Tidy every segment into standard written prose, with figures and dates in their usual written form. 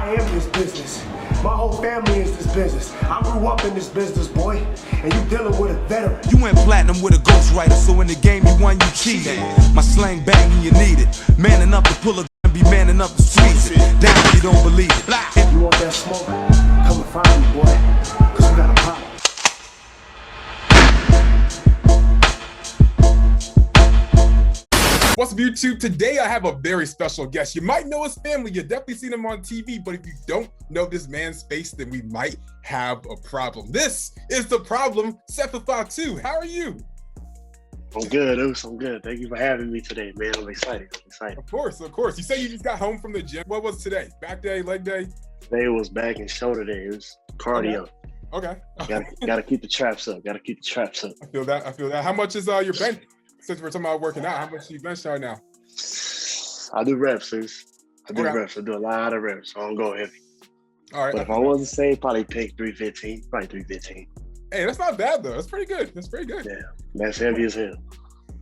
I am this business. My whole family is this business. I grew up in this business, boy, and you dealing with a veteran. You went platinum with a ghostwriter, so in the game you won, you cheated. My slang banging, you need it. Man enough to pull a gun, be man enough to squeeze it. Down if you don't believe it. You want that smoke? Come and find me, boy, cause we got a problem. What's up, YouTube? Today I have a very special guest. You might know his family, you've definitely seen him on TV, but if you don't know this man's face, then we might have a problem. This is the problem, Sefa Fatou. How are you? I'm good, Oos. I'm good. Thank you for having me today, man. I'm excited. Of course. You say you just got home from the gym. What was today? Back day, leg day? Today was back and shoulder day. It was cardio. Okay. Gotta keep the traps up. I feel that. How much is your bench? Since we're talking about working out, how much do you bench right now? I do reps, Oos. I do reps. I do a lot of reps. So I don't go heavy. All right. But if I wasn't safe, probably pick 315. Probably 315. Hey, that's not bad though. That's pretty good. Yeah. That's heavy as hell.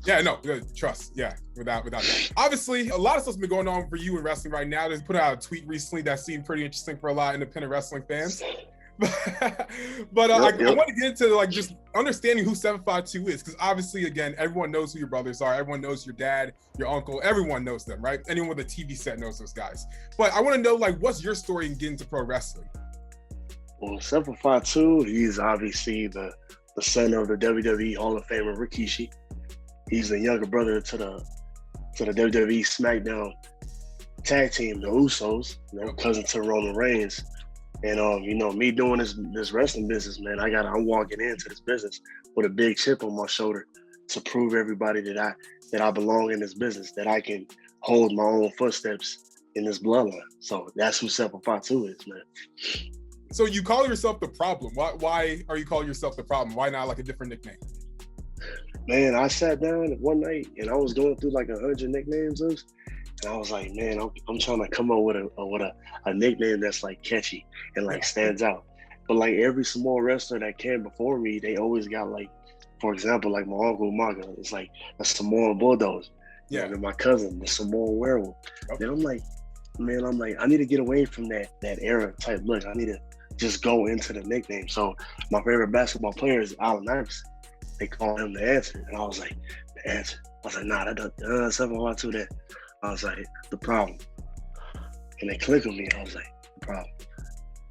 Yeah, no, trust. Yeah, without that. Obviously, a lot of stuff's been going on for you in wrestling right now. They put out a tweet recently that seemed pretty interesting for a lot of independent wrestling fans. But I want to get into like just understanding who 752 is, because obviously, again, everyone knows who your brothers are. Everyone knows your dad, your uncle. Everyone knows them, right? Anyone with a TV set knows those guys. But I want to know, like, what's your story in getting to pro wrestling? Well, 752, he's obviously the son of the WWE Hall of Famer Rikishi. He's the younger brother to the WWE SmackDown tag team, the Usos, cousin to Roman Reigns. And me doing this wrestling business, man, I'm walking into this business with a big chip on my shoulder to prove everybody that I belong in this business, that I can hold my own footsteps in this bloodline. So that's who 752 is, man. So you call yourself the problem. Why are you calling yourself the problem? Why not like a different nickname? Man, I sat down one night and I was going through like 100 nicknames, and I was like, man, I'm trying to come up with a nickname that's like catchy and like stands out. But like every small wrestler that came before me, they always got like, for example, like my uncle Maga, it's like a Samoan Bulldozer. Yeah. And my cousin, the Samoan Werewolf. Okay. And I'm like, I need to get away from that era type look. I need to just go into the nickname. So my favorite basketball player is Allen Iverson. They call him the Answer. And I was like, the Answer. I was like, nah, that doesn't 752 that. I was like, the problem. And they clicked on me. I was like, the problem.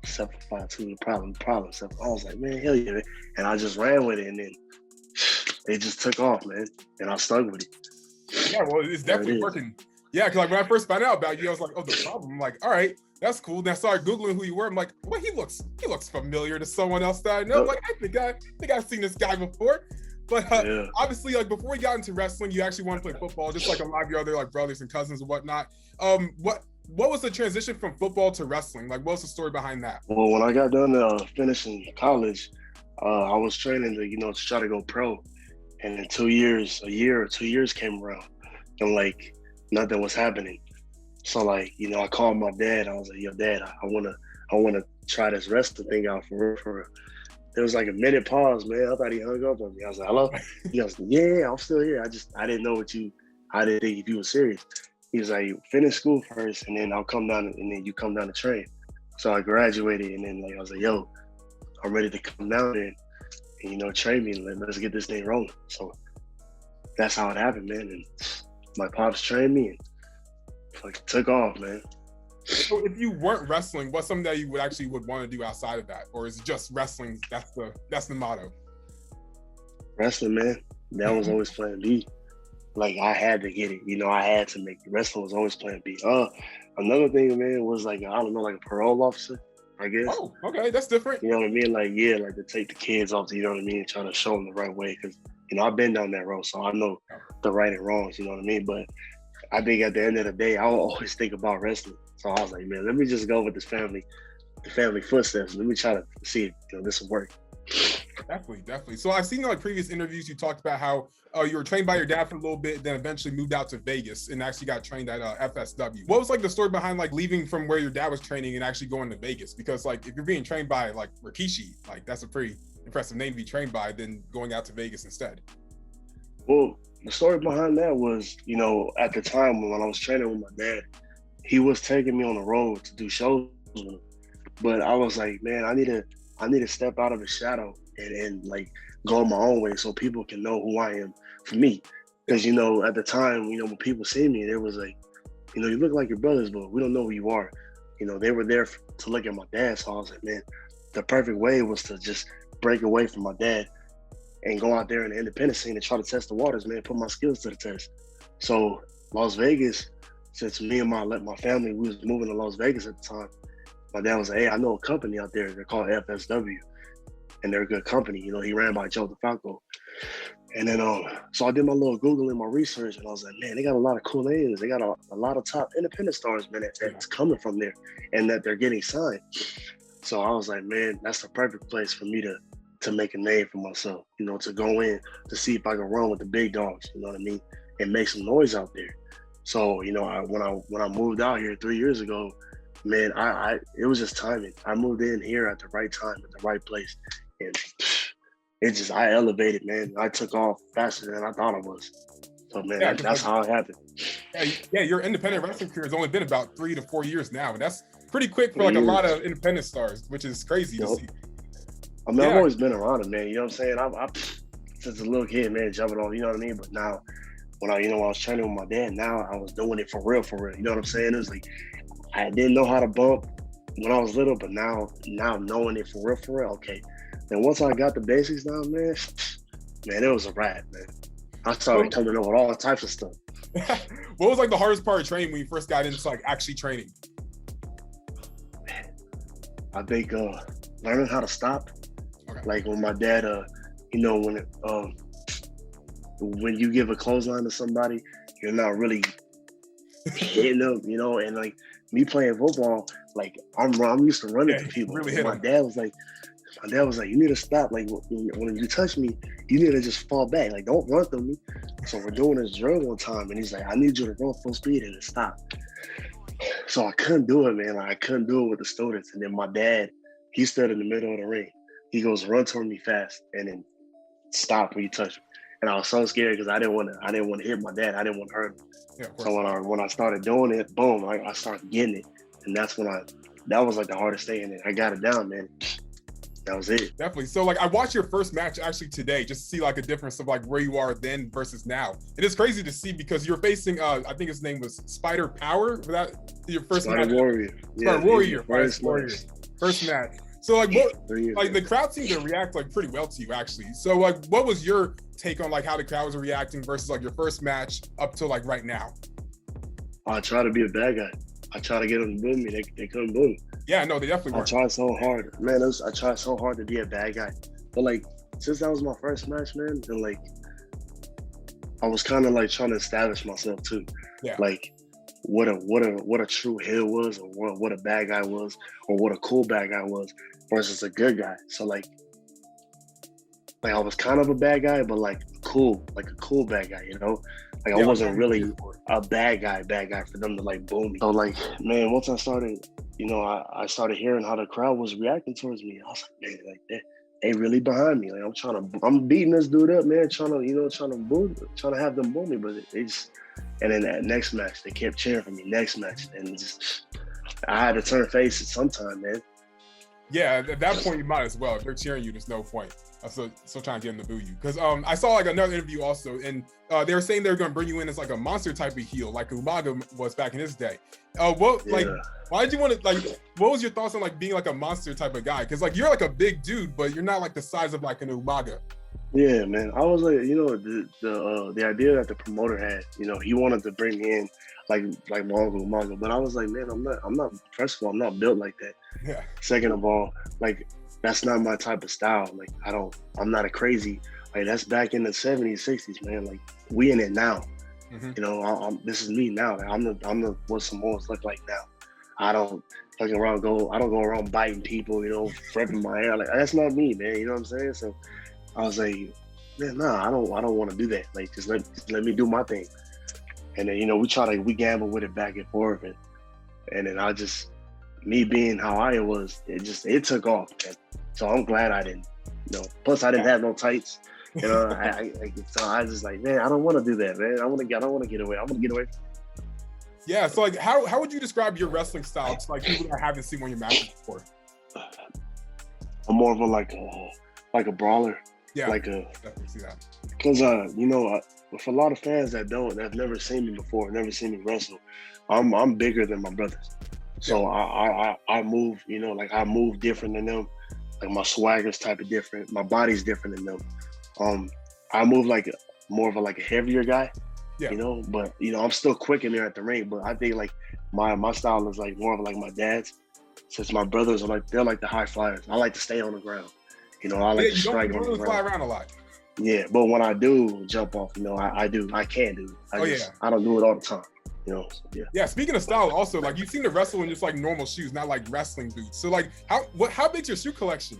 752, the problem. I was like, man, hell yeah. And I just ran with it. And then it just took off, man. And I stuck with it. Yeah, well, it's definitely working. Yeah, because like when I first found out about you, I was like, oh, the problem. I'm like, all right, that's cool. Then I started Googling who you were. I'm like, well, he looks familiar to someone else that I know. I'm like, I think I've seen this guy before. But obviously, like before you got into wrestling, you actually wanted to play football, just like a lot of your other like brothers and cousins and whatnot. What was the transition from football to wrestling? Like, what was the story behind that? Well, when I got done finishing college, I was training to try to go pro, and in 2 years, a year or 2 years came around, and like nothing was happening. So like I called my dad. I was like, yo, Dad, I wanna try this wrestling thing out for real. There was like a minute pause, man. I thought he hung up on me. I was like, hello? He goes, yeah, I'm still here. I didn't know I didn't think if you were serious. He was like, finish school first, and then I'll come down, and then you come down to train. So I graduated, and then like I was like, yo, I'm ready to come down there and train me, and let's get this thing rolling. So that's how it happened, man. And my pops trained me, and like took off, man. So if you weren't wrestling, what's something that you would want to do outside of that? Or is it just wrestling? That's the motto. Wrestling, man. That was always plan B. Like I had to get it. I had to make it. Wrestling was always plan B. Another thing, man, was like, I don't know, like a parole officer, I guess. Oh, okay. That's different. You know what I mean? Like, yeah, like to take the kids off, you know what I mean? And trying to show them the right way. Cause I've been down that road, so I know the right and wrongs, you know what I mean? But I think at the end of the day, I'll always think about wrestling. So I was like, man, let me just go with the family footsteps. Let me try to see if this will work. Definitely. So I've seen like previous interviews, you talked about how you were trained by your dad for a little bit, then eventually moved out to Vegas and actually got trained at FSW. What was like the story behind like leaving from where your dad was training and actually going to Vegas? Because like if you're being trained by like Rikishi, like that's a pretty impressive name to be trained by, then going out to Vegas instead. Well, the story behind that was, at the time when I was training with my dad, he was taking me on the road to do shows But I was like, man, I need to step out of the shadow and like go my own way so people can know who I am for me. Because at the time, when people see me, they was like, you look like your brothers, but we don't know who you are. They were there to look at my dad. So I was like, man, the perfect way was to just break away from my dad and go out there in the independent scene and try to test the waters, man, put my skills to the test. So Las Vegas, since me and my family, we was moving to Las Vegas at the time, my dad was like, hey, I know a company out there. They're called FSW, and they're a good company. He ran by Joe DeFalco. And then, so I did my little Googling, my research, and I was like, man, they got a lot of cool names. They got a lot of top independent stars, man, that's coming from there and that they're getting signed. So I was like, man, that's the perfect place for me to make a name for myself, to go in to see if I can run with the big dogs, you know what I mean, and make some noise out there. So, when I moved out here 3 years ago, man, it was just timing. I moved in here at the right time, at the right place. And I elevated, man. I took off faster than I thought I was. So, man, that's how it happened. Yeah, your independent wrestling career has only been about 3 to 4 years now. And that's pretty quick for like a lot of independent stars, which is crazy to see. I mean, I've always been around it, man. You know what I'm saying? I since a little kid, man, jumping off, you know what I mean? But now, when I was training with my dad, now I was doing it for real. You know what I'm saying? It was like, I didn't know how to bump when I was little, but now knowing it for real, okay. And once I got the basics down, man, it was a wrap, man. I started coming up with all types of stuff. What was like the hardest part of training when you first got into like actually training? I think learning how to stop. Okay. Like when my dad, when you give a clothesline to somebody, you're not really hitting them, and like me playing football, like I'm used to running to people. Really my dad was like, you need to stop. Like when you touch me, you need to just fall back. Like don't run through me. So we're doing this drill one time, and he's like, I need you to run full speed and stop. So I couldn't do it, man. I couldn't do it with the students. And then my dad, he stood in the middle of the ring. He goes, run toward me fast, and then stop when you touch me. And I was so scared because I didn't want to hit my dad. I didn't want to hurt him. Yeah, so when I started doing it, boom, I started getting it. And that's when that was like the hardest thing. And I got it down, man. That was it. Definitely. So like I watched your first match actually today, just to see like a difference of like where you are then versus now. It is crazy to see because you're facing, I think his name was Spider Power. Was that your first Spider match? Warrior. Spider Warrior. First match. So like like the crowd seemed to react like pretty well to you actually. So like what was your take on like how the crowd was reacting versus like your first match up to like right now? I try to be a bad guy. I try to get them to boo me. They couldn't boo me. Yeah, no, they definitely were. I tried so hard. Man, I tried so hard to be a bad guy. But like since that was my first match, man, and like I was kind of like trying to establish myself too. Yeah. Like what a true heel was, or what a bad guy was, or what a cool bad guy was versus a good guy. So like I was kind of a bad guy, but like a cool bad guy, Like I wasn't really a bad guy for them to like boo me. So like, man, once I started, I started hearing how the crowd was reacting towards me. I was like, man, like they really behind me. Like I'm beating this dude up, man, trying to have them boo me, but they just. And then that next match, they kept cheering for me. Next match, and I had to turn faces sometime, man. Yeah, at that point you might as well. If they're cheering you, there's no point. I'm still trying to get them to boo you. Because I saw like another interview also, and they were saying they were going to bring you in as like a monster type of heel, like Umaga was back in his day. Why did you want to what was your thoughts on like being like a monster type of guy? Because like you're like a big dude, but you're not like the size of like an Umaga. Yeah, man. I was like, the idea that the promoter had, he wanted to bring me in like Mongo, but I was like, man, I'm not. First of all, I'm not built like that. Yeah. Second of all, like that's not my type of style. Like I'm not a crazy. Like that's back in the 70s, 60s, man. Like we in it now. Mm-hmm. This is me now. Like, I'm the what Samoans look like now. I don't go around biting people, flipping my hair. Like that's not me, man. You know what I'm saying? So. I was like, man, nah, I don't want to do that. Like, just let me do my thing. And then, we gamble with it back and forth. And then me being how I was, it took off. Man. So I'm glad I didn't, plus I didn't have no tights. So I was just like, man, I don't want to do that, man. I don't want to get away. I want to get away. Yeah, so like how would you describe your wrestling style to like people that haven't seen one of your matches before? I'm more of a like a brawler. Yeah, Like a definitely see that. Because for a lot of fans that have never seen me before, never seen me wrestle, I'm bigger than my brothers. So I move, like I move different than them. Like my swagger's type of different. My body's different than them. I move like more of a heavier guy. Yeah. But I'm still quick in there at the ring. But I think like my style is like more of like my dad's. Since my brothers they're like the high flyers. I like to stay on the ground. I like to strike you on don't the really fly ground. around a lot. Yeah, but when I do jump off, I do. I can do. I don't do it all the time. So, yeah. Yeah, speaking of style, also like you seem to wrestle in just like normal shoes, not like wrestling boots. So like how big's your shoe collection?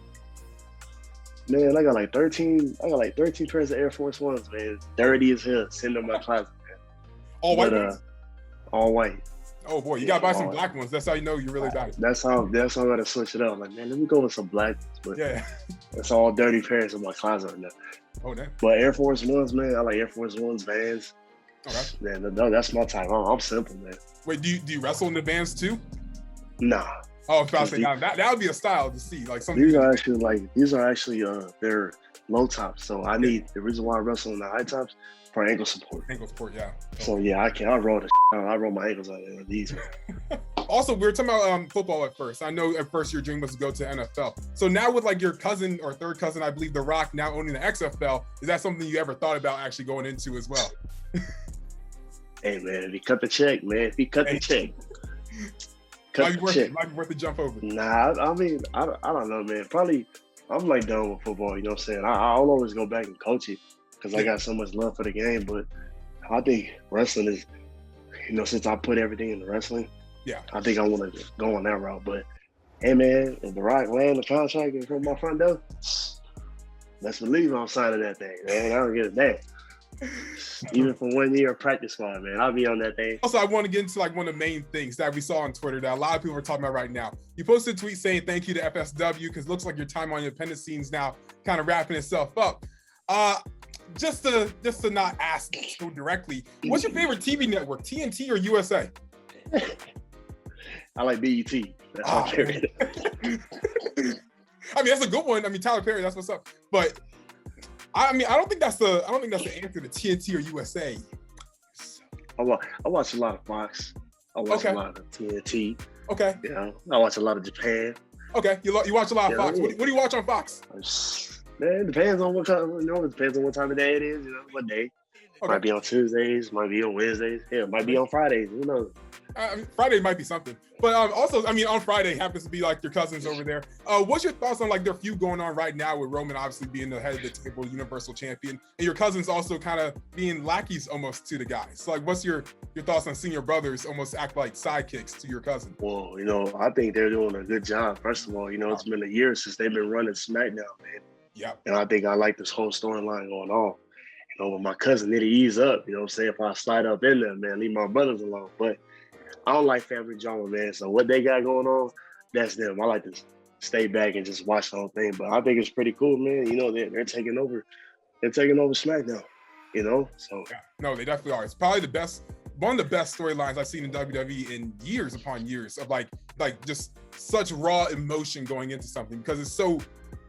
Man, I got like 13 pairs of Air Force Ones, man. Dirty as hell, sitting in my closet, man. All white ones? All white. Oh boy, you gotta buy some black ones. That's how you know you're really bad. That's how I gotta switch it up. Like, man, let me go with some black ones. But Yeah. it's all dirty pairs in my closet right now. Oh damn. But Air Force Ones, man, I like Air Force Ones, Vans. Okay. Man, that's my type. I'm simple, man. Wait, do you wrestle in the Vans too? Nah. Oh, I was about to say, that would be a style to see. Like something. These are actually they're low tops. So the reason why I wrestle in the high tops for ankle support. Ankle support, yeah. So yeah, I roll I roll my ankles out of these. Also, we were talking about football at first. I know at first your dream was to go to NFL. So now with like your cousin or third cousin, I believe, The Rock, now owning the XFL, is that something you ever thought about actually going into as well? Hey man, if he cut the check, man. If he cut the check. Might be worth the jump over. Nah, I mean, I don't know, man. Probably, I'm like done with football. You know what I'm saying? I'll always go back and coach it because I got so much love for the game. But I think wrestling is, since I put everything into wrestling, I think I want to go on that route. But hey, man, if The Rock land the contract in front of my front door, let's believe I'm signing that thing, man. I don't get it back. Even for 1 year of practice squad, man, I'll be on that thing. Also, I want to get into like one of the main things that we saw on Twitter that a lot of people are talking about right now. You posted a tweet saying thank you to FSW because it looks like your time on your independent scene's now kind of wrapping itself up. Just to not ask so directly, what's your favorite TV network, TNT or USA? I like BET. That's my favorite. I mean, that's a good one. I mean, Tyler Perry, that's what's up. But I mean, I don't think that's the answer to TNT or USA. I watch a lot of Fox. I watch a lot of TNT. Okay. I watch a lot of Japan. Okay. You watch a lot of Fox. What do you watch on Fox? Man, it depends on what time. It depends on what time of day it is. What day. Okay. Might be on Tuesdays. Might be on Wednesdays. Yeah, it might be on Fridays. Who knows? Friday might be something. But also, I mean, on Friday happens to be like your cousins over there. What's your thoughts on like their feud going on right now with Roman obviously being the head of the table, Universal Champion, and your cousins also kind of being lackeys almost to the guys? So like, what's your thoughts on seeing your brothers almost act like sidekicks to your cousin? Well, I think they're doing a good job. First of all, it's been a year since they've been running SmackDown, man. Yeah. And I think I like this whole storyline going on. With my cousin, need to ease up. You know what I'm saying? If I slide up in there, man, leave my brothers alone. But I don't like family drama, man. So what they got going on, that's them. I like to stay back and just watch the whole thing. But I think it's pretty cool, man. They're taking over. They're taking over SmackDown. So yeah. No, they definitely are. It's probably one of the best storylines I've seen in WWE in years upon years of like just such raw emotion going into something because it's so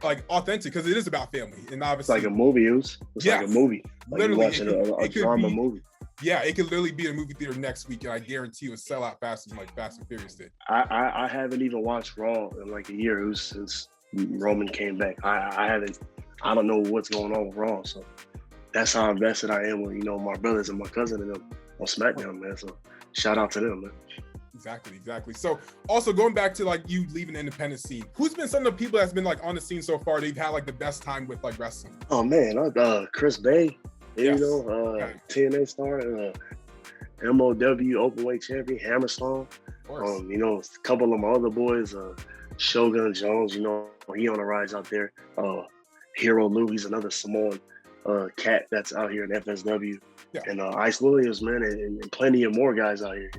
like authentic because it is about family and obviously it's like a movie. It's like a movie. Like literally, watching a drama movie. Yeah, it could literally be a movie theater next week, and I guarantee it would sell out faster than like Fast and Furious did. I haven't even watched Raw in like a year since Roman came back. I haven't. I don't know what's going on with Raw, so that's how invested I am with my brothers and my cousin and them on SmackDown, man. So shout out to them, man. Exactly. So also going back to like you leaving the independent scene, who's been some of the people that's been like on the scene so far that you've had like the best time with like wrestling? Oh man, Chris Bay, TNA star, MOW openweight champion, Hammerstone. A couple of my other boys, Shogun Jones, he on the rise out there. Hero Lou, he's another Samoan cat that's out here in FSW. Yeah. And Ice Williams, man, and plenty of more guys out here.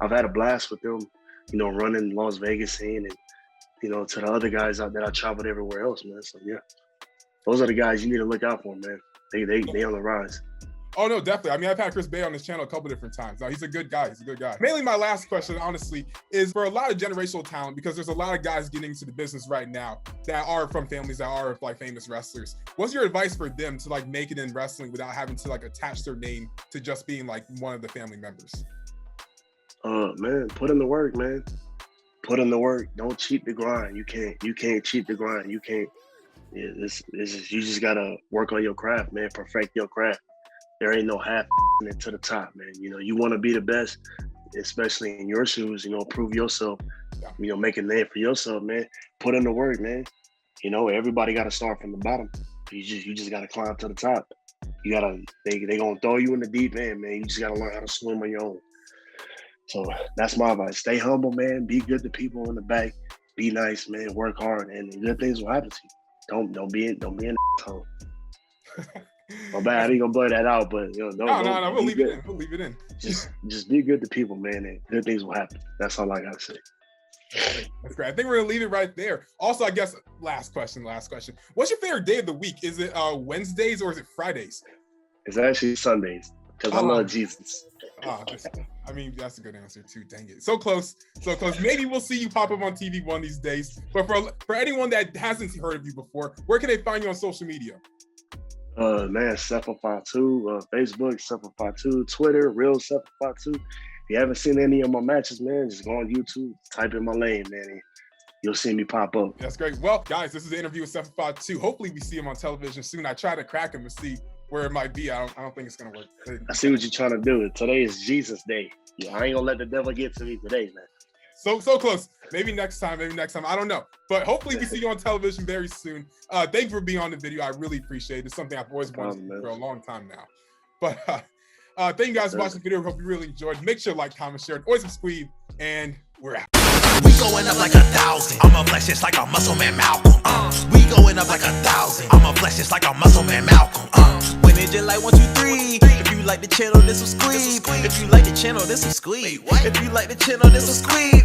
I've had a blast with them, running Las Vegas scene and, to the other guys out there, I traveled everywhere else, man. So yeah, those are the guys you need to look out for, man. They on the rise. Oh no, definitely. I mean, I've had Chris Bay on this channel a couple different times. Now he's a good guy. He's a good guy. Mainly, my last question, honestly, is for a lot of generational talent, because there's a lot of guys getting into the business right now that are from families that are like famous wrestlers. What's your advice for them to like make it in wrestling without having to like attach their name to just being like one of the family members? Man, put in the work, man. Put in the work. Don't cheat the grind. You can't cheat the grind. You can't. Yeah, this is, you just gotta work on your craft, man. Perfect your craft. There ain't no half it to the top, man. You know, you want to be the best, especially in your shoes. You know, prove yourself. You know, make a name for yourself, man. Put in the work, man. You know, everybody got to start from the bottom. You just got to climb to the top. You gotta they gonna throw you in the deep end, man. You just gotta learn how to swim on your own. So that's my advice. Stay humble, man. Be good to people in the back. Be nice, man. Work hard, and good things will happen to you. Don't be an asshole. My bad, I ain't gonna blur that out, but you know, no, we'll leave it in. We'll leave it in. Just be good to people, man, and good things will happen. That's all I gotta say. That's great. I think we're gonna leave it right there. Also, I guess last question. What's your favorite day of the week? Is it Wednesdays or is it Fridays? It's actually Sundays because I love Jesus. I mean, that's a good answer too. Dang it, so close. Maybe we'll see you pop up on TV one of these days. But for anyone that hasn't heard of you before, where can they find you on social media? Man, Seppa52, Facebook, Seppa52, Twitter, Real Seppa52. If you haven't seen any of my matches, man, just go on YouTube, type in my name, man, and you'll see me pop up. That's great. Well, guys, this is the interview with Seppa52. Hopefully we see him on television soon. I try to crack him to see where it might be. I don't think it's gonna work. I see what you're trying to do. Today is Jesus Day. Yeah, I ain't gonna let the devil get to me today, man. So close. Maybe next time. I don't know. But hopefully we see you on television very soon. Thank you for being on the video. I really appreciate it. It's something I've always wanted to do for a long time now. But thank you guys for watching the video. Hope you really enjoyed. Make sure to like, comment, share, and always subscribe. And we're out. We going up like 1,000. I'm a flex just like a muscle man Malcolm. We going up like 1,000. I'm a flex just like a muscle man Malcolm. When it just like 1, 2, 3. If you like the channel, this will squeeze. If you like the channel, this will squeeze. If you like the channel, this will squeeze.